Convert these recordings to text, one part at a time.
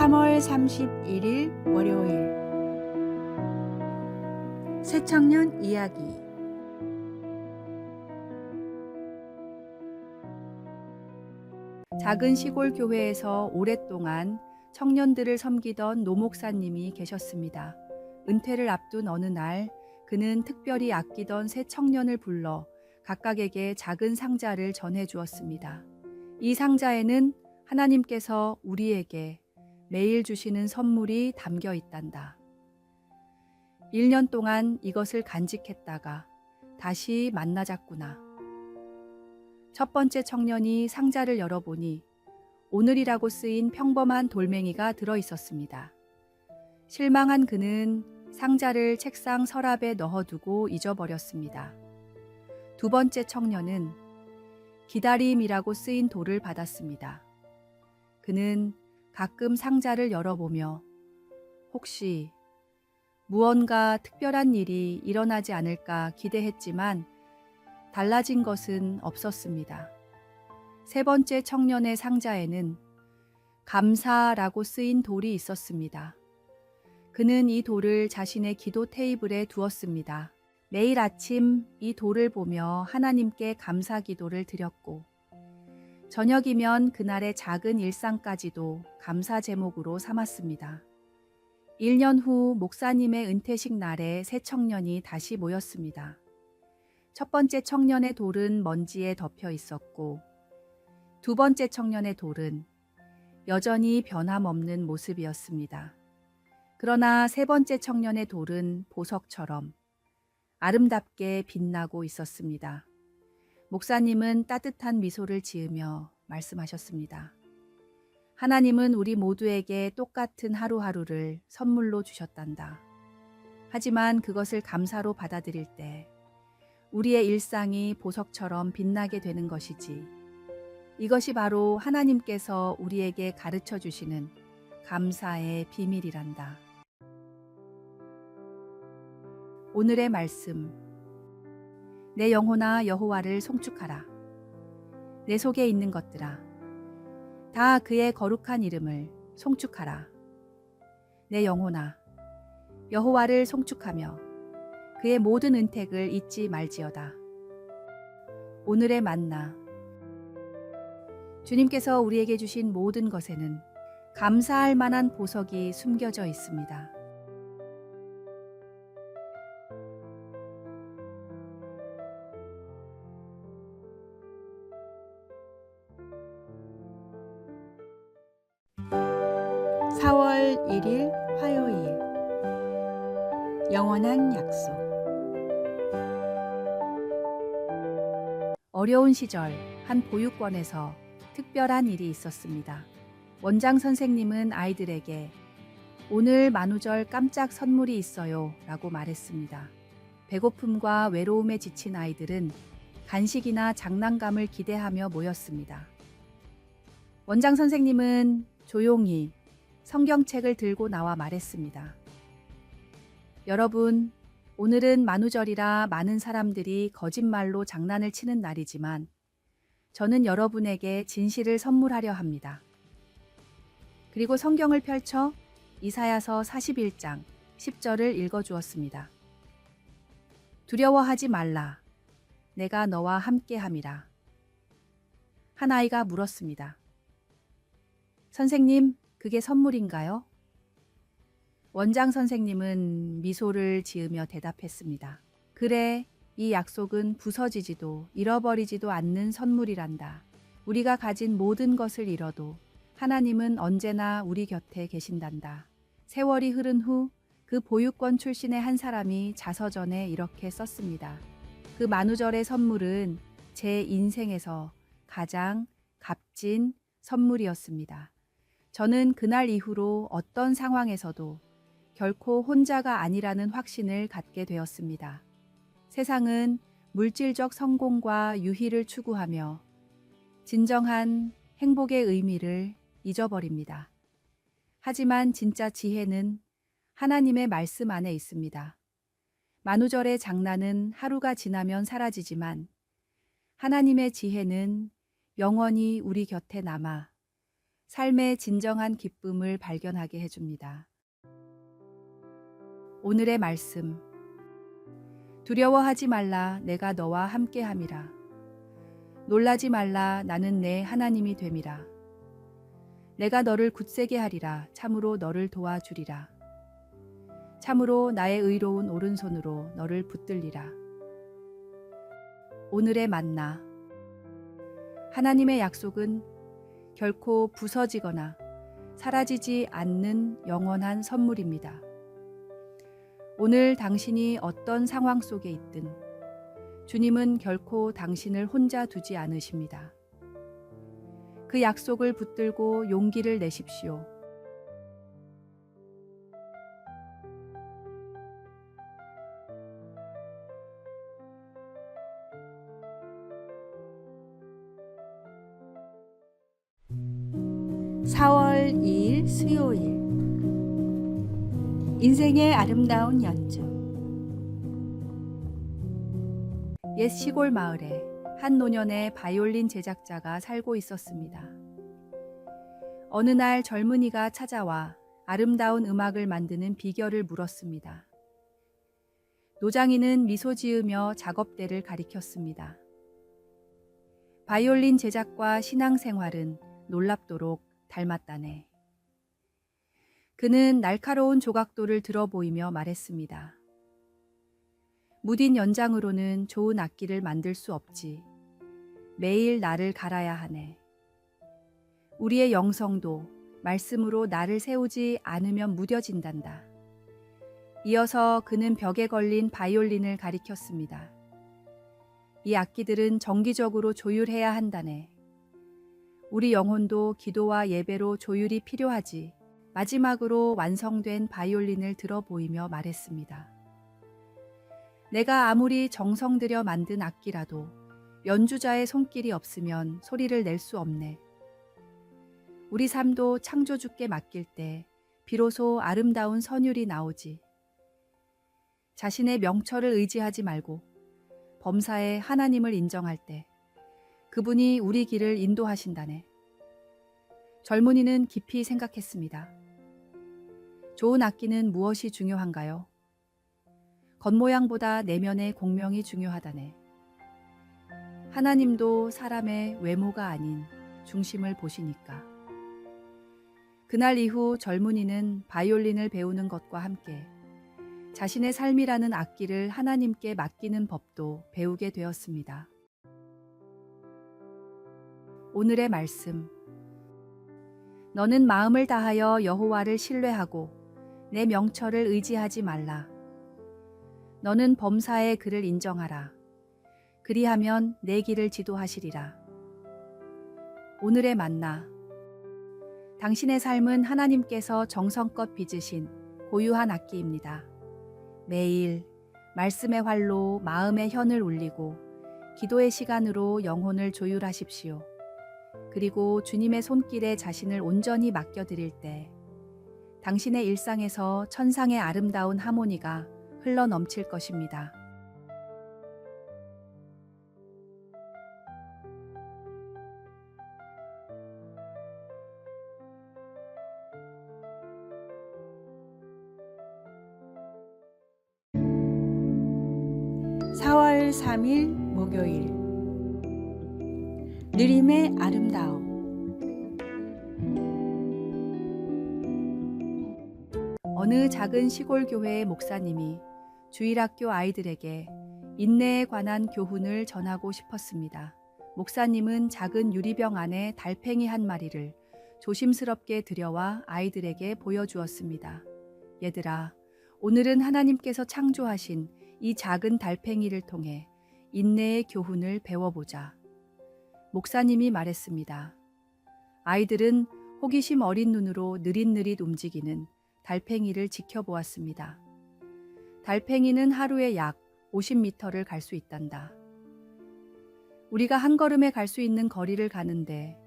3월 31일 월요일 새청년 이야기. 작은 시골 교회에서 오랫동안 청년들을 섬기던 노 목사님이 계셨습니다. 은퇴를 앞둔 어느 날 그는 특별히 아끼던 세 청년을 불러 각각에게 작은 상자를 전해 주었습니다. 이 상자에는 하나님께서 우리에게 매일 주시는 선물이 담겨 있단다. 1년 동안 이것을 간직했다가 다시 만나자꾸나. 첫 번째 청년이 상자를 열어보니 오늘이라고 쓰인 평범한 돌멩이가 들어 있었습니다. 실망한 그는 상자를 책상 서랍에 넣어두고 잊어버렸습니다. 두 번째 청년은 기다림이라고 쓰인 돌을 받았습니다. 그는 가끔 상자를 열어보며 혹시 무언가 특별한 일이 일어나지 않을까 기대했지만 달라진 것은 없었습니다. 세 번째 청년의 상자에는 감사라고 쓰인 돌이 있었습니다. 그는 이 돌을 자신의 기도 테이블에 두었습니다. 매일 아침 이 돌을 보며 하나님께 감사 기도를 드렸고 저녁이면 그날의 작은 일상까지도 감사 제목으로 삼았습니다. 1년 후 목사님의 은퇴식 날에 새 청년이 다시 모였습니다. 첫 번째 청년의 돌은 먼지에 덮여 있었고 두 번째 청년의 돌은 여전히 변함없는 모습이었습니다. 그러나 세 번째 청년의 돌은 보석처럼 아름답게 빛나고 있었습니다. 목사님은 따뜻한 미소를 지으며 말씀하셨습니다. 하나님은 우리 모두에게 똑같은 하루하루를 선물로 주셨단다. 하지만 그것을 감사로 받아들일 때 우리의 일상이 보석처럼 빛나게 되는 것이지. 이것이 바로 하나님께서 우리에게 가르쳐 주시는 감사의 비밀이란다. 오늘의 말씀. 내 영혼아 여호와를 송축하라. 내 속에 있는 것들아 다 그의 거룩한 이름을 송축하라. 내 영혼아 여호와를 송축하며 그의 모든 은택을 잊지 말지어다. 오늘의 만나. 주님께서 우리에게 주신 모든 것에는 감사할 만한 보석이 숨겨져 있습니다. (4월 1일) 화요일. 영원한 약속. 어려운 시절 한 보육원에서 특별한 일이 있었습니다. 원장 선생님은 아이들에게 오늘 만우절 깜짝 선물이 있어요 라고 말했습니다. 배고픔과 외로움에 지친 아이들은 간식이나 장난감을 기대하며 모였습니다. 원장 선생님은 조용히 성경책을 들고 나와 말했습니다. 여러분, 오늘은 만우절이라 많은 사람들이 거짓말로 장난을 치는 날이지만 저는 여러분에게 진실을 선물하려 합니다. 그리고 성경을 펼쳐 이사야서 41장 10절을 읽어주었습니다. 두려워하지 말라. 내가 너와 함께함이라. 한 아이가 물었습니다. 선생님, 그게 선물인가요? 원장 선생님은 미소를 지으며 대답했습니다. 그래, 이 약속은 부서지지도 잃어버리지도 않는 선물이란다. 우리가 가진 모든 것을 잃어도 하나님은 언제나 우리 곁에 계신단다. 세월이 흐른 후 그 보육원 출신의 한 사람이 자서전에 이렇게 썼습니다. 그 만우절의 선물은 제 인생에서 가장 값진 선물이었습니다. 저는 그날 이후로 어떤 상황에서도 결코 혼자가 아니라는 확신을 갖게 되었습니다. 세상은 물질적 성공과 유희를 추구하며 진정한 행복의 의미를 잊어버립니다. 하지만 진짜 지혜는 하나님의 말씀 안에 있습니다. 만우절의 장난은 하루가 지나면 사라지지만 하나님의 지혜는 영원히 우리 곁에 남아 삶의 진정한 기쁨을 발견하게 해줍니다. 오늘의 말씀. 두려워하지 말라, 내가 너와 함께함이라. 놀라지 말라, 나는 내 하나님이 됨이라. 내가 너를 굳세게 하리라, 참으로 너를 도와주리라. 참으로 나의 의로운 오른손으로 너를 붙들리라. 오늘의 만나. 하나님의 약속은 결코 부서지거나 사라지지 않는 영원한 선물입니다. 오늘 당신이 어떤 상황 속에 있든 주님은 결코 당신을 혼자 두지 않으십니다. 그 약속을 붙들고 용기를 내십시오. (4월 2일) 수요일. 인생의 아름다운 연주. 옛 시골 마을에 한 노년의 바이올린 제작자가 살고 있었습니다. 어느 날 젊은이가 찾아와 아름다운 음악을 만드는 비결을 물었습니다. 노장이는 미소 지으며 작업대를 가리켰습니다. 바이올린 제작과 신앙생활은 놀랍도록 닮았다네. 그는 날카로운 조각도를 들어 보이며 말했습니다. 무딘 연장으로는 좋은 악기를 만들 수 없지. 매일 나를 갈아야 하네. 우리의 영성도 말씀으로 나를 세우지 않으면 무뎌진단다. 이어서 그는 벽에 걸린 바이올린을 가리켰습니다. 이 악기들은 정기적으로 조율해야 한다네. 우리 영혼도 기도와 예배로 조율이 필요하지. 마지막으로 완성된 바이올린을 들어 보이며 말했습니다. 내가 아무리 정성 들여 만든 악기라도 연주자의 손길이 없으면 소리를 낼 수 없네. 우리 삶도 창조주께 맡길 때 비로소 아름다운 선율이 나오지. 자신의 명철을 의지하지 말고 범사에 하나님을 인정할 때 그분이 우리 길을 인도하신다네. 젊은이는 깊이 생각했습니다. 좋은 악기는 무엇이 중요한가요? 겉모양보다 내면의 공명이 중요하다네. 하나님도 사람의 외모가 아닌 중심을 보시니까. 그날 이후 젊은이는 바이올린을 배우는 것과 함께 자신의 삶이라는 악기를 하나님께 맡기는 법도 배우게 되었습니다. 오늘의 말씀. 너는 마음을 다하여 여호와를 신뢰하고 내 명철을 의지하지 말라. 너는 범사의 그를 인정하라. 그리하면 내 길을 지도하시리라. 오늘의 만나. 당신의 삶은 하나님께서 정성껏 빚으신 고유한 악기입니다. 매일 말씀의 활로 마음의 현을 울리고 기도의 시간으로 영혼을 조율하십시오. 그리고 주님의 손길에 자신을 온전히 맡겨드릴 때 당신의 일상에서 천상의 아름다운 하모니가 흘러넘칠 것입니다. (4월 3일) 목요일. 느림의 아름다움. 어느 작은 시골 교회의 목사님이 주일학교 아이들에게 인내에 관한 교훈을 전하고 싶었습니다. 목사님은 작은 유리병 안에 달팽이 한 마리를 조심스럽게 들여와 아이들에게 보여주었습니다. 얘들아, 오늘은 하나님께서 창조하신 이 작은 달팽이를 통해 인내의 교훈을 배워보자. 목사님이 말했습니다. 아이들은 호기심 어린 눈으로 느릿느릿 움직이는 달팽이를 지켜보았습니다. 달팽이는 하루에 약 50m를 갈 수 있단다. 우리가 한 걸음에 갈 수 있는 거리를 가는데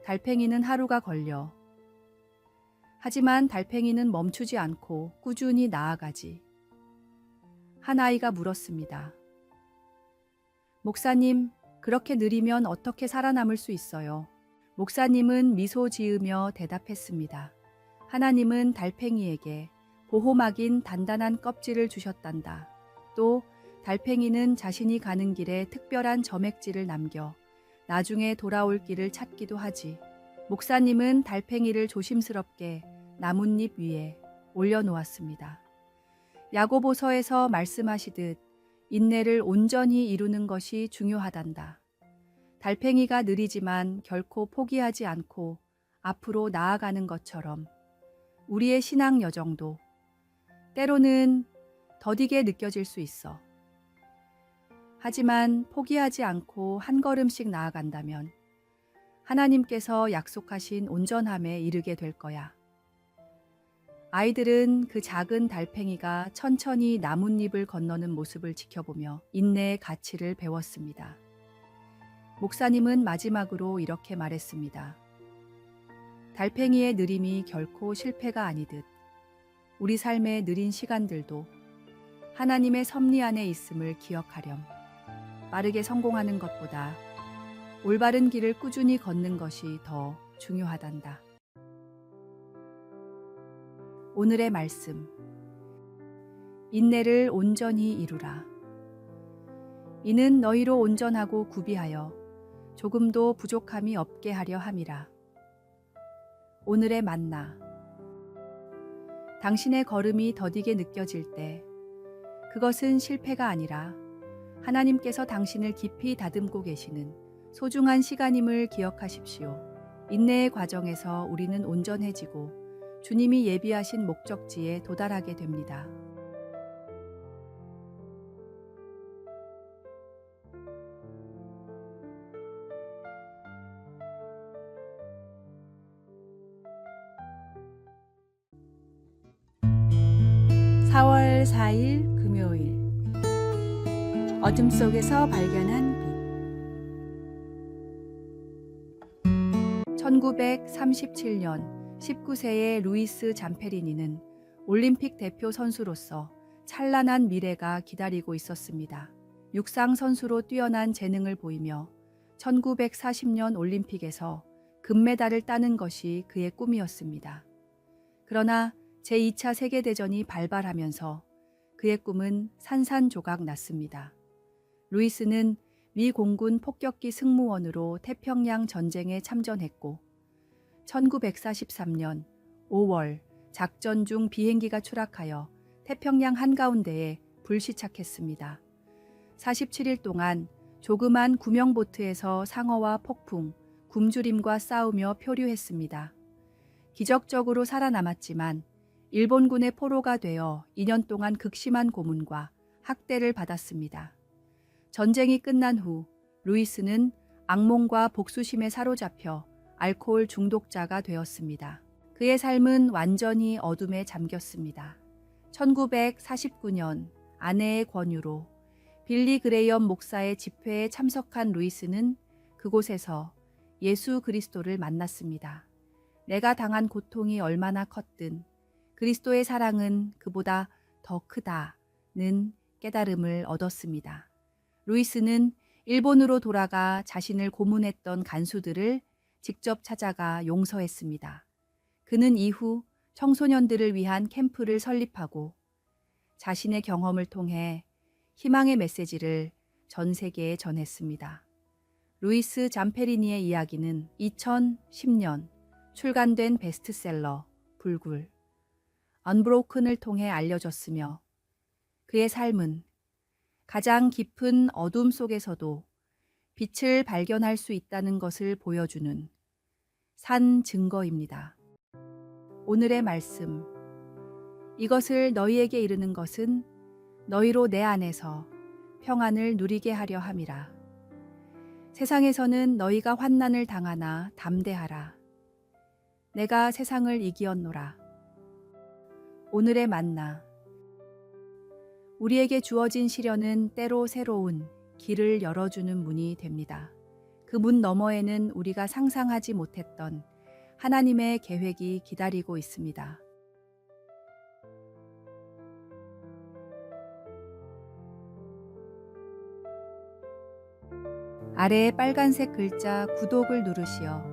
달팽이는 하루가 걸려. 하지만 달팽이는 멈추지 않고 꾸준히 나아가지. 한 아이가 물었습니다. 목사님, 그렇게 느리면 어떻게 살아남을 수 있어요? 목사님은 미소 지으며 대답했습니다. 하나님은 달팽이에게 보호막인 단단한 껍질을 주셨단다. 또 달팽이는 자신이 가는 길에 특별한 점액질을 남겨 나중에 돌아올 길을 찾기도 하지. 목사님은 달팽이를 조심스럽게 나뭇잎 위에 올려놓았습니다. 야고보서에서 말씀하시듯 인내를 온전히 이루는 것이 중요하단다. 달팽이가 느리지만 결코 포기하지 않고 앞으로 나아가는 것처럼 우리의 신앙 여정도 때로는 더디게 느껴질 수 있어. 하지만 포기하지 않고 한 걸음씩 나아간다면 하나님께서 약속하신 온전함에 이르게 될 거야. 아이들은 그 작은 달팽이가 천천히 나뭇잎을 건너는 모습을 지켜보며 인내의 가치를 배웠습니다. 목사님은 마지막으로 이렇게 말했습니다. 달팽이의 느림이 결코 실패가 아니듯 우리 삶의 느린 시간들도 하나님의 섭리 안에 있음을 기억하렴. 빠르게 성공하는 것보다 올바른 길을 꾸준히 걷는 것이 더 중요하단다. 오늘의 말씀. 인내를 온전히 이루라. 이는 너희로 온전하고 구비하여 조금도 부족함이 없게 하려 함이라. 오늘의 만나. 당신의 걸음이 더디게 느껴질 때 그것은 실패가 아니라 하나님께서 당신을 깊이 다듬고 계시는 소중한 시간임을 기억하십시오. 인내의 과정에서 우리는 온전해지고 주님이 예비하신 목적지에 도달하게 됩니다. (4월 4일) 금요일. 어둠 속에서 발견한 빛. 1937년 19세의 루이스 잠페리니는 올림픽 대표 선수로서 찬란한 미래가 기다리고 있었습니다. 육상 선수로 뛰어난 재능을 보이며 1940년 올림픽에서 금메달을 따는 것이 그의 꿈이었습니다. 그러나 제2차 세계대전이 발발하면서 그의 꿈은 산산조각 났습니다. 루이스는 미 공군 폭격기 승무원으로 태평양 전쟁에 참전했고 1943년 5월 작전 중 비행기가 추락하여 태평양 한가운데에 불시착했습니다. 47일 동안 조그만 구명보트에서 상어와 폭풍, 굶주림과 싸우며 표류했습니다. 기적적으로 살아남았지만 일본군의 포로가 되어 2년 동안 극심한 고문과 학대를 받았습니다. 전쟁이 끝난 후 루이스는 악몽과 복수심에 사로잡혀 알코올 중독자가 되었습니다. 그의 삶은 완전히 어둠에 잠겼습니다. 1949년 아내의 권유로 빌리 그레이엄 목사의 집회에 참석한 루이스는 그곳에서 예수 그리스도를 만났습니다. 내가 당한 고통이 얼마나 컸든 그리스도의 사랑은 그보다 더 크다는 깨달음을 얻었습니다. 루이스는 일본으로 돌아가 자신을 고문했던 간수들을 직접 찾아가 용서했습니다. 그는 이후 청소년들을 위한 캠프를 설립하고 자신의 경험을 통해 희망의 메시지를 전 세계에 전했습니다. 루이스 잠페리니의 이야기는 2010년 출간된 베스트셀러 불굴 언브로큰을 통해 알려졌으며 그의 삶은 가장 깊은 어둠 속에서도 빛을 발견할 수 있다는 것을 보여주는 산 증거입니다. 오늘의 말씀. 이것을 너희에게 이르는 것은 너희로 내 안에서 평안을 누리게 하려 함이라. 세상에서는 너희가 환난을 당하나 담대하라. 내가 세상을 이기었노라. 오늘의 만나. 우리에게 주어진 시련은 때로 새로운 길을 열어주는 문이 됩니다. 그 문 너머에는 우리가 상상하지 못했던 하나님의 계획이 기다리고 있습니다. 아래에 빨간색 글자 구독을 누르시어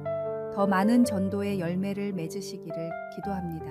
더 많은 전도의 열매를 맺으시기를 기도합니다.